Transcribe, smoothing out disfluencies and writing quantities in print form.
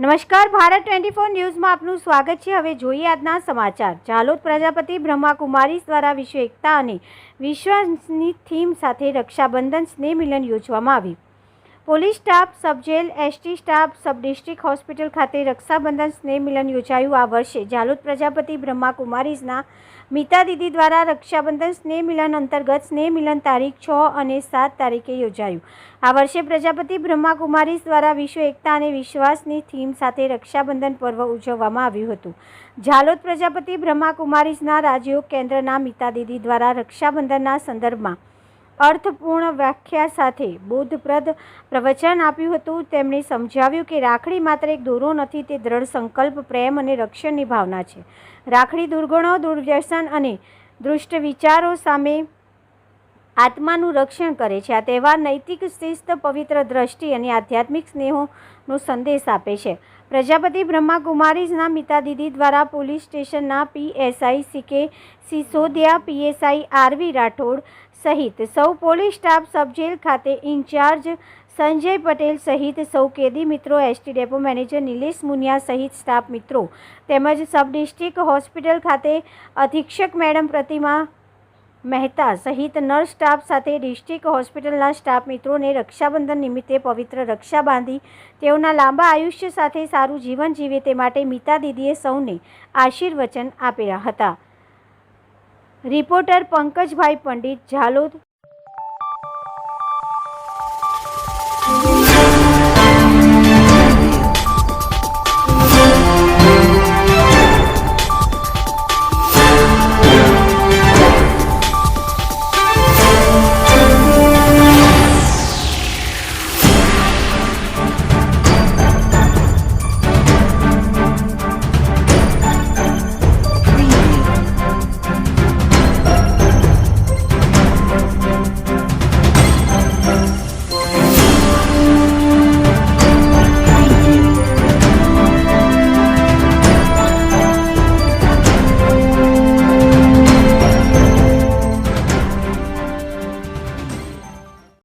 નમસ્કાર, ભારત 24 ન્યૂઝમાં આપનું સ્વાગત છે। હવે જોઈએ આજના સમાચાર। ઝાલોદ પ્રજાપતિ બ્રહ્માકુમારીઝ દ્વારા વિશ્વ એકતા અને વિશ્વાસની થીમ સાથે રક્ષાબંધન સ્નેહ મિલન યોજવામાં આવ્યું। Police staff, sub jail, ST staff, sub district hospital ખાતે રક્ષાબંધન સ્નેહ મિલન યોજાયું। આ વર્ષે ઝાલોદ પ્રજાપતિ બ્રહ્માકુમારીઝના મીતા દીદી દ્વારા રક્ષાબંધન સ્નેહ મિલન અંતર્ગત સ્નેહ મિલન તારીખ 6 અને 7 તારીખે યોજાયું। આ વર્ષે પ્રજાપતિ બ્રહ્માકુમારીઝ દ્વારા વિશ્વ એકતા અને વિશ્વાસની થીમ સાથે રક્ષાબંધન પર્વ ઉજવવામાં આવ્યું હતું। ઝાલોદ પ્રજાપતિ બ્રહ્માકુમારીઝના રાજયોગ કેન્દ્રના મીતા દીદી દ્વારા રક્ષાબંધનના સંદર્ભમાં અર્થપૂર્ણ વ્યાખ્યા સાથે બોધપ્રદ પ્રવચન આપ્યું હતું। તેમણે સમજાવ્યું કે રાખડી માત્ર એક દોરો નથી, તે દ્રઢ સંકલ્પ, પ્રેમ અને રક્ષણની ભાવના છે। રાખડી દુર્ગુણો, દુર્વ્યસન અને દુષ્ટ વિચારો સામે આત્માનું રક્ષણ કરે છે। આ તહેવાર નૈતિક શિસ્ત, પવિત્ર દ્રષ્ટિ અને આધ્યાત્મિક સ્નેહનો સંદેશ આપે છે। પ્રજાપતિ બ્રહ્માકુમારીઝના મીતા દીદી દ્વારા પોલીસ સ્ટેશનના PSI CK Sisodiya, PSI RV Rathod સહિત સૌ પોલીસ સ્ટાફ, સબ જેલ ખાતે ઇન્ચાર્જ સંજય પટેલ સહિત સૌ કેદી મિત્રો, ST depot manager Nilesh Muniya સહિત સ્ટાફ મિત્રો તેમજ સબ ડિસ્ટ્રિક્ટ હોસ્પિટલ ખાતે અધિક્ષક મેડમ પ્રતિમા મહેતા સહિત નર્સ સ્ટાફ સાથે ડિસ્ટ્રિક્ટ હોસ્પિટલના સ્ટાફ મિત્રોને રક્ષાબંધન નિમિત્તે પવિત્ર રક્ષા બાંધી તેઓના લાંબા આયુષ્ય સાથે સારું જીવન જીવે તે માટે મીતા દીદીએ સૌને આશીર્વચન આપ્યા હતા। રિપોર્ટર પંકજભાઈ પંડિત, ઝાલોદ।